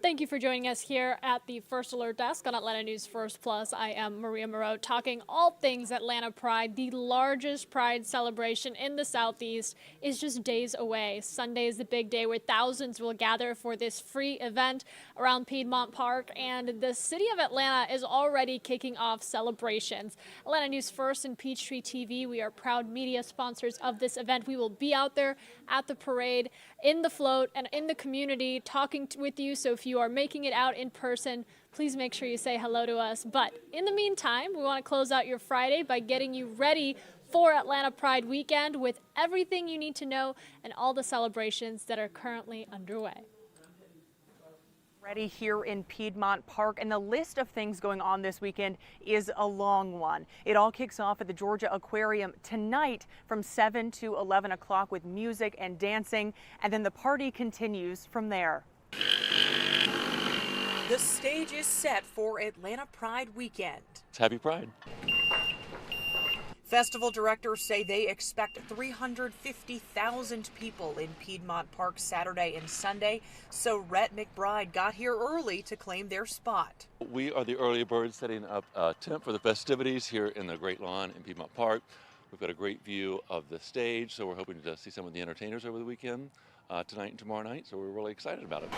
Thank you for joining us here at the First Alert Desk on Atlanta News First Plus. I am Maria Moreau, talking all things Atlanta Pride. The largest Pride celebration in the Southeast is just days away. Sunday is the big day where thousands will gather for this free event around Piedmont Park, and the city of Atlanta is already kicking off celebrations. Atlanta News First and Peachtree TV, we are proud media sponsors of this event. We will be out there at the parade, in the float, and in the community talking with you. So if you are making it out in person, please make sure you say hello to us. But in the meantime, we want to close out your Friday by getting you ready for Atlanta Pride weekend with everything you need to know and all the celebrations that are currently underway. Ready here in Piedmont Park, and the list of things going on this weekend is a long one. It all kicks off at the Georgia Aquarium tonight from 7 to 11 o'clock with music and dancing, and then the party continues from there. The stage is set for Atlanta Pride weekend. Happy Pride. Festival directors say they expect 350,000 people in Piedmont Park Saturday and Sunday, so Rhett McBride got here early to claim their spot. We are the early birds setting up a tent for the festivities here in the Great Lawn in Piedmont Park. We've got a great view of the stage, so we're hoping to see some of the entertainers over the weekend, tonight and tomorrow night, so we're really excited about it.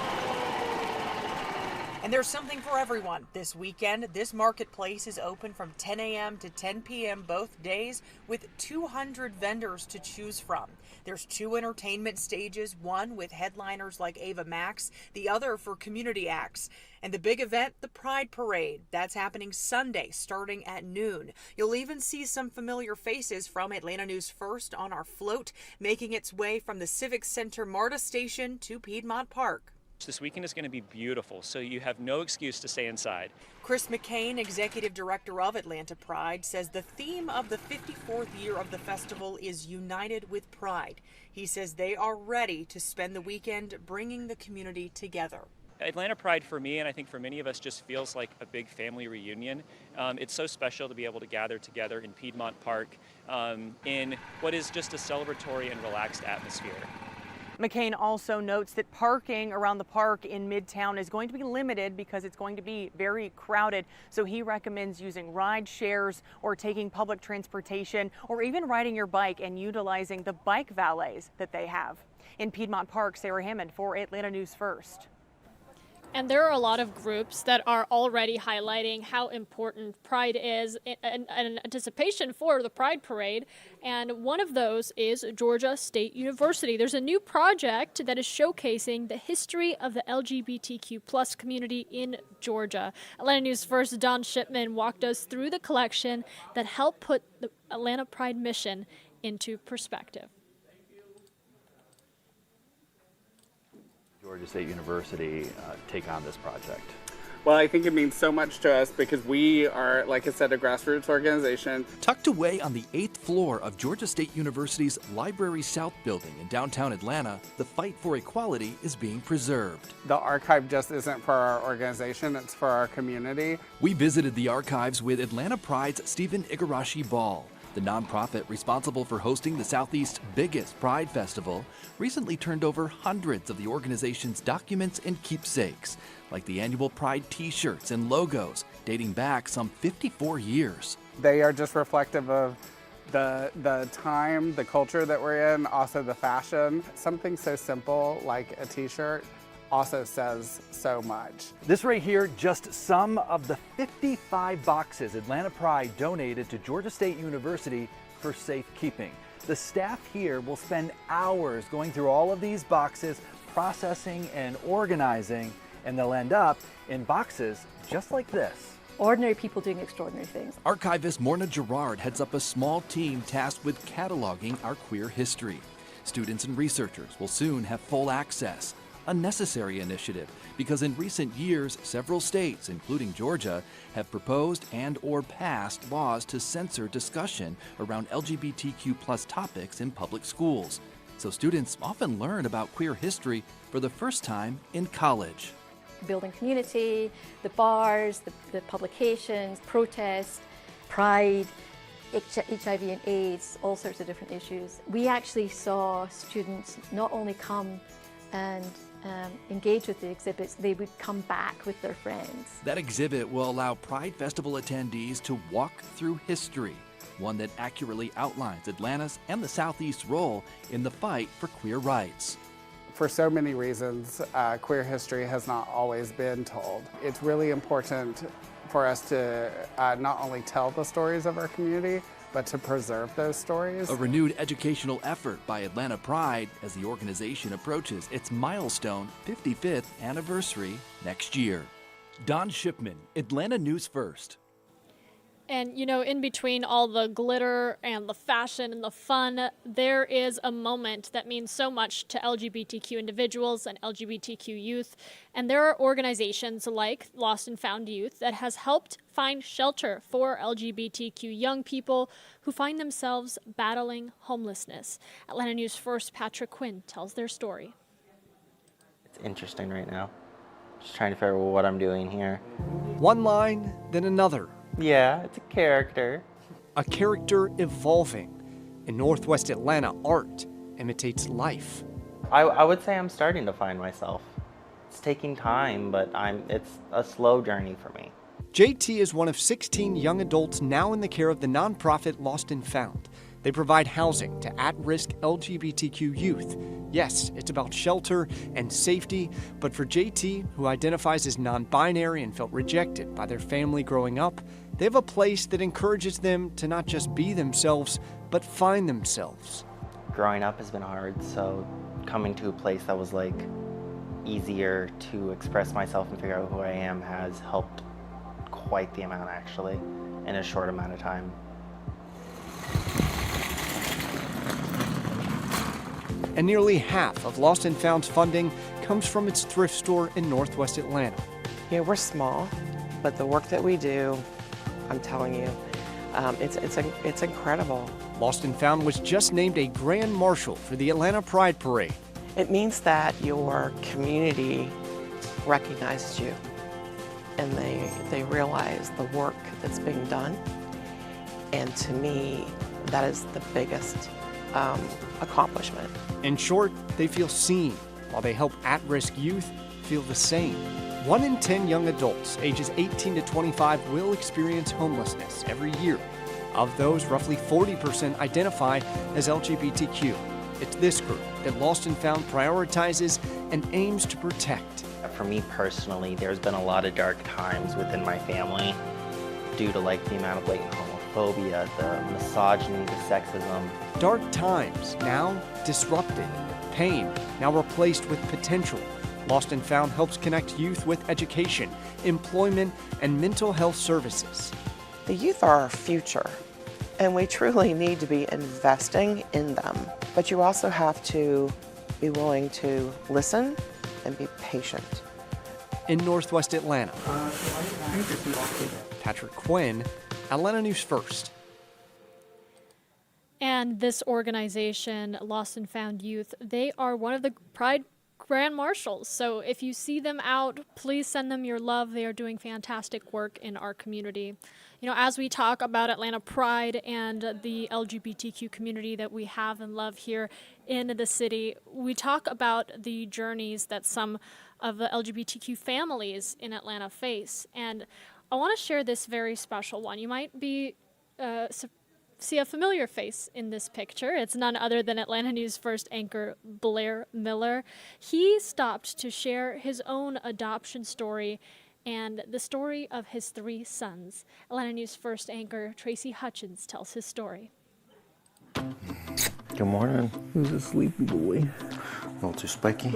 And there's something for everyone this weekend. This marketplace is open from 10 a.m. to 10 p.m. both days with 200 vendors to choose from. There's 2 entertainment stages, one with headliners like Ava Max, the other for community acts. And the big event, the Pride Parade. That's happening Sunday starting at noon. You'll even see some familiar faces from Atlanta News First on our float, making its way from the Civic Center MARTA station to Piedmont Park. This weekend is going to be beautiful, so you have no excuse to stay inside. Chris McCain, executive director of Atlanta Pride, says the theme of the 54th year of the festival is United with Pride. He says they are ready to spend the weekend bringing the community together. Atlanta Pride for me, and I think for many of us, just feels like a big family reunion. It's so special to be able to gather together in Piedmont Park in what is just a celebratory and relaxed atmosphere. McCain also notes that parking around the park in Midtown is going to be limited because it's going to be very crowded. So he recommends using ride shares or taking public transportation or even riding your bike and utilizing the bike valets that they have. In Piedmont Park, Sarah Hammond for Atlanta News First. And there are a lot of groups that are already highlighting how important Pride is in anticipation for the Pride Parade. And one of those is Georgia State University. There's a new project that is showcasing the history of the LGBTQ plus community in Georgia. Atlanta News First Don Shipman walked us through the collection that helped put the Atlanta Pride mission into perspective. Georgia State University take on this project? Well, I think it means so much to us because we are, like I said, a grassroots organization. Tucked away on the 8th floor of Georgia State University's Library South building in downtown Atlanta, the fight for equality is being preserved. The archive just isn't for our organization, it's for our community. We visited the archives with Atlanta Pride's Stephen Igarashi Ball. The nonprofit responsible for hosting the Southeast's biggest Pride Festival recently turned over hundreds of the organization's documents and keepsakes, like the annual Pride t-shirts and logos dating back some 54 years. They are just reflective of the time, the culture that we're in, also the fashion. Something so simple like a t-shirt also says so much. This right here, just some of the 55 boxes Atlanta Pride donated to Georgia State University for safekeeping. The staff here will spend hours going through all of these boxes, processing and organizing, and they'll end up in boxes just like this. Ordinary people doing extraordinary things. Archivist Morna Gerard heads up a small team tasked with cataloging our queer history. Students and researchers will soon have full access. A necessary initiative because in recent years, several states, including Georgia, have proposed and or passed laws to censor discussion around LGBTQ plus topics in public schools. So students often learn about queer history for the first time in college. Building community, the bars, the publications, protests, pride, HIV and AIDS, all sorts of different issues. We actually saw students not only come and engage with the exhibits, they would come back with their friends. That exhibit will allow Pride Festival attendees to walk through history, one that accurately outlines Atlanta's and the Southeast's role in the fight for queer rights. For so many reasons, queer history has not always been told. It's really important for us to not only tell the stories of our community, but to preserve those stories. A renewed educational effort by Atlanta Pride as the organization approaches its milestone 55th anniversary next year. Don Shipman, Atlanta News First. And, you know, in between all the glitter and the fashion and the fun, there is a moment that means so much to LGBTQ individuals and LGBTQ youth. And there are organizations like Lost and Found Youth that has helped find shelter for LGBTQ young people who find themselves battling homelessness. Atlanta News First Patrick Quinn tells their story. It's interesting right now. Just trying to figure out what I'm doing here. One line, then another. Yeah, it's a character. A character evolving. In Northwest Atlanta, art imitates life. I would say I'm starting to find myself. It's taking time, but it's a slow journey for me. JT is one of 16 young adults now in the care of the nonprofit Lost and Found. They provide housing to at-risk LGBTQ youth. Yes, it's about shelter and safety, but for JT, who identifies as non-binary and felt rejected by their family growing up, they have a place that encourages them to not just be themselves, but find themselves. Growing up has been hard, so coming to a place that was like easier to express myself and figure out who I am has helped quite the amount actually in a short amount of time. And nearly half of Lost and Found's funding comes from its thrift store in Northwest Atlanta. Yeah, we're small, but the work that we do, I'm telling you, it's incredible. Lost and Found was just named a Grand Marshal for the Atlanta Pride Parade. It means that your community recognizes you and they realize the work that's being done. And to me, that is the biggest accomplishment. In short, they feel seen, while they help at-risk youth feel the same. 1 in 10 young adults ages 18 to 25 will experience homelessness every year. Of those, roughly 40% identify as LGBTQ. It's this group that Lost and Found prioritizes and aims to protect. For me personally, there's been a lot of dark times within my family due to like the amount of blatant homophobia, the misogyny, the sexism. Dark times, now disrupted. Pain, now replaced with potential. Lost and Found helps connect youth with education, employment, and mental health services. The youth are our future, and we truly need to be investing in them. But you also have to be willing to listen and be patient. In Northwest Atlanta, Patrick Quinn, Atlanta News First. And this organization, Lost and Found Youth, they are one of the Pride Grand Marshals. So if you see them out, please send them your love. They are doing fantastic work in our community. You know, as we talk about Atlanta Pride and the LGBTQ community that we have and love here in the city, we talk about the journeys that some of the LGBTQ families in Atlanta face. And I want to share this very special one. You might be see a familiar face in this picture. It's none other than Atlanta News First anchor Blair Miller. He stopped to share his own adoption story and the story of his 3 sons. Atlanta News First anchor Tracy Hutchins tells his story. Good morning. Who's a sleepy boy? A little too spiky.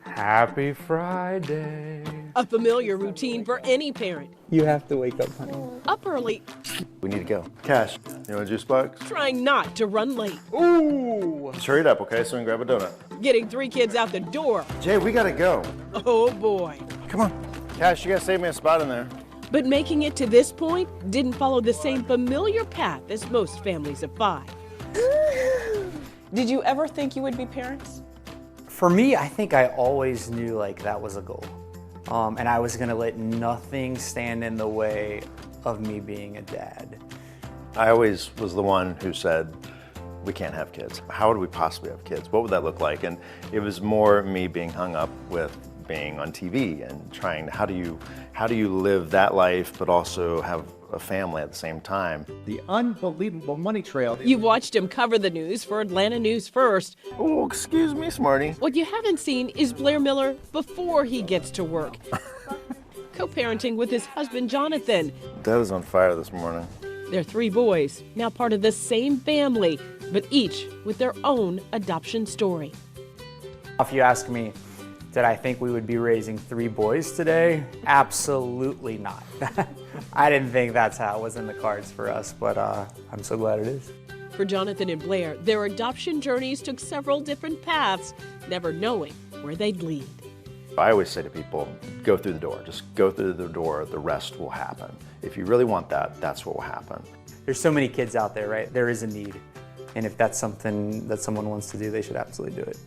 Happy Friday. A familiar routine for any parent. You have to wake up, honey. Up early, We need to go. Cash, you want a juice box? trying not to run late. Ooh! Just hurry it up, okay? So we can grab a donut. Getting 3 kids out the door. Jay, we gotta go. Oh boy. Come on. Cash, you gotta save me a spot in there. But making it to this point didn't follow the same familiar path as most families of 5. Did you ever think you would be parents? For me, I think I always knew like that was a goal. And I was gonna let nothing stand in the way of me being a dad. I always was the one who said, we can't have kids. How would we possibly have kids? What would that look like? And it was more me being hung up with being on TV and trying, how do you live that life but also have a family at the same time? The unbelievable money trail. You've watched him cover the news for Atlanta News First. Oh, excuse me, Smarty. What you haven't seen is Blair Miller before he gets to work. Co-parenting with his husband, Jonathan. Dad is on fire this morning. They're 3 boys, now part of the same family, but each with their own adoption story. If you ask me, did I think we would be raising 3 boys today? Absolutely not. I didn't think that's how it was in the cards for us, but I'm so glad it is. For Jonathan and Blair, their adoption journeys took several different paths, never knowing where they'd lead. I always say to people, go through the door. Just go through the door, the rest will happen. If you really want that, that's what will happen. There's so many kids out there, right? There is a need. And if that's something that someone wants to do, they should absolutely do it.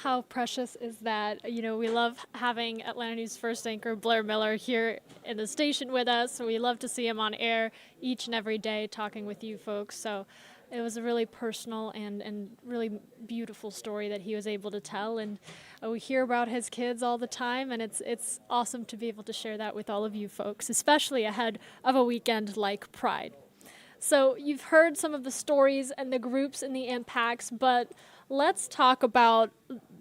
How precious is that? You know, we love having Atlanta News First anchor Blair Miller here in the station with us. We love to see him on air each and every day talking with you folks. So it was a really personal and really beautiful story that he was able to tell. And we hear about his kids all the time, and it's awesome to be able to share that with all of you folks, especially ahead of a weekend like Pride. So you've heard some of the stories and the groups and the impacts, but let's talk about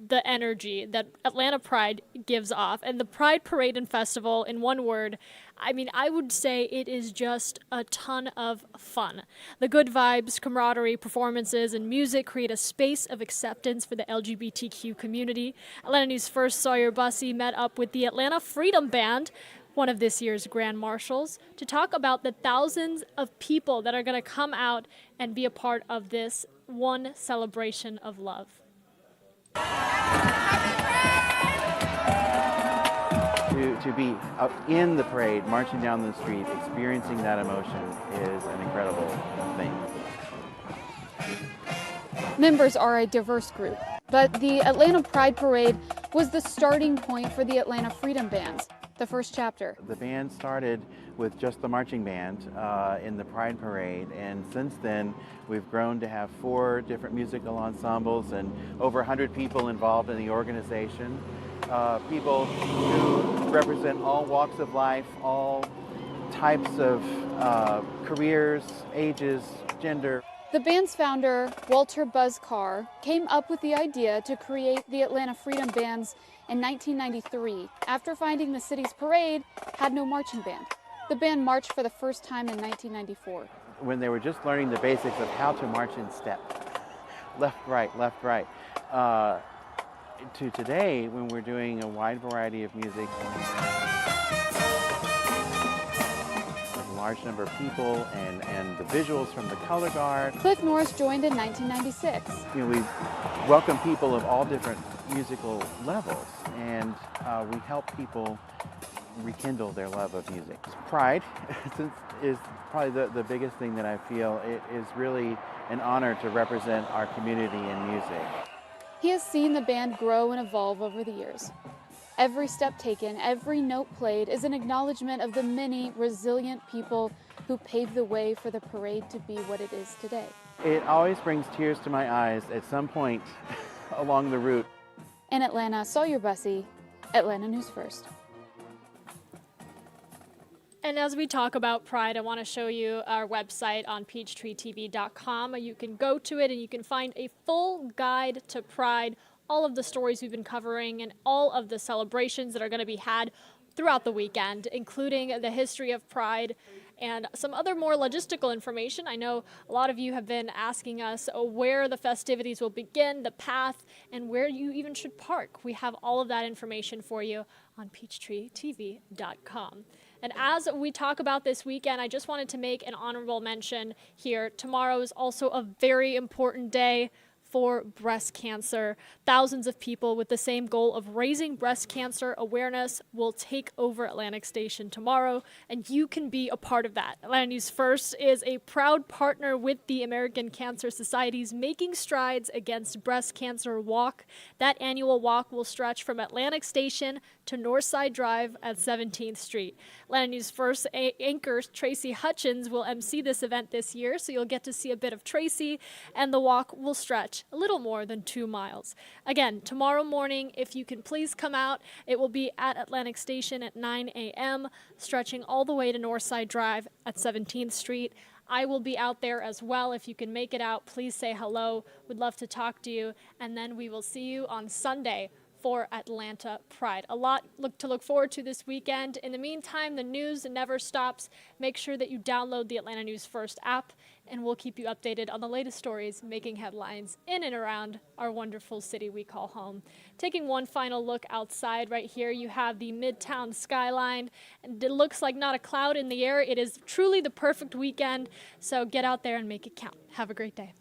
the energy that Atlanta Pride gives off. And the Pride Parade and Festival, in one word, I mean, I would say it is just a ton of fun. The good vibes, camaraderie, performances, and music create a space of acceptance for the LGBTQ community. Atlanta News First Sawyer Bussey met up with the Atlanta Freedom Band, one of this year's Grand Marshals, to talk about the thousands of people that are going to come out and be a part of this one celebration of love. To be up in the parade, marching down the street, experiencing that emotion is an incredible thing. Members are a diverse group, but the Atlanta Pride Parade was the starting point for the Atlanta Freedom Bands, the first chapter. The band started with just the marching band in the Pride Parade, and since then we've grown to have 4 different musical ensembles and over 100 people involved in the organization. People who represent all walks of life, all types of careers, ages, gender. The band's founder, Walter Buzz Carr, came up with the idea to create the Atlanta Freedom Bands in 1993 after finding the city's parade had no marching band. The band marched for the first time in 1994. When they were just learning the basics of how to march in step, left, right, to today when we're doing a wide variety of music, a large number of people and the visuals from the color guard. Cliff Norris joined in 1996. You know, we welcome people of all different musical levels, and we help people rekindle their love of music. Pride is probably the biggest thing that I feel. It is really an honor to represent our community in music. He has seen the band grow and evolve over the years. Every step taken, every note played is an acknowledgement of the many resilient people who paved the way for the parade to be what it is today. It always brings tears to my eyes at some point along the route. In Atlanta, Sawyer Bussey, Atlanta News First. And as we talk about Pride, I want to show you our website on peachtreetv.com. You can go to it and you can find a full guide to Pride, all of the stories we've been covering and all of the celebrations that are going to be had throughout the weekend, including the history of Pride and some other more logistical information. I know a lot of you have been asking us where the festivities will begin, the path, and where you even should park. We have all of that information for you on peachtreetv.com. And as we talk about this weekend, I just wanted to make an honorable mention here. Tomorrow is also a very important day for breast cancer. Thousands of people with the same goal of raising breast cancer awareness will take over Atlantic Station tomorrow, and you can be a part of that. Atlanta News First is a proud partner with the American Cancer Society's Making Strides Against Breast Cancer Walk. That annual walk will stretch from Atlantic Station to Northside Drive at 17th Street. Atlanta News First anchor Tracy Hutchins will MC this event this year, so you'll get to see a bit of Tracy, and the walk will stretch a little more than 2 miles. Again, tomorrow morning, if you can please come out, it will be at Atlantic Station at 9 a.m., stretching all the way to Northside Drive at 17th Street. I will be out there as well. If you can make it out, please say hello. We'd love to talk to you. And then we will see you on Sunday for Atlanta Pride. A lot to look forward to this weekend. In the meantime, the news never stops. Make sure that you download the Atlanta News First app, and we'll keep you updated on the latest stories making headlines in and around our wonderful city we call home. Taking one final look outside right here, you have the Midtown skyline, and it looks like not a cloud in the air. It is truly the perfect weekend, so get out there and make it count. Have a great day.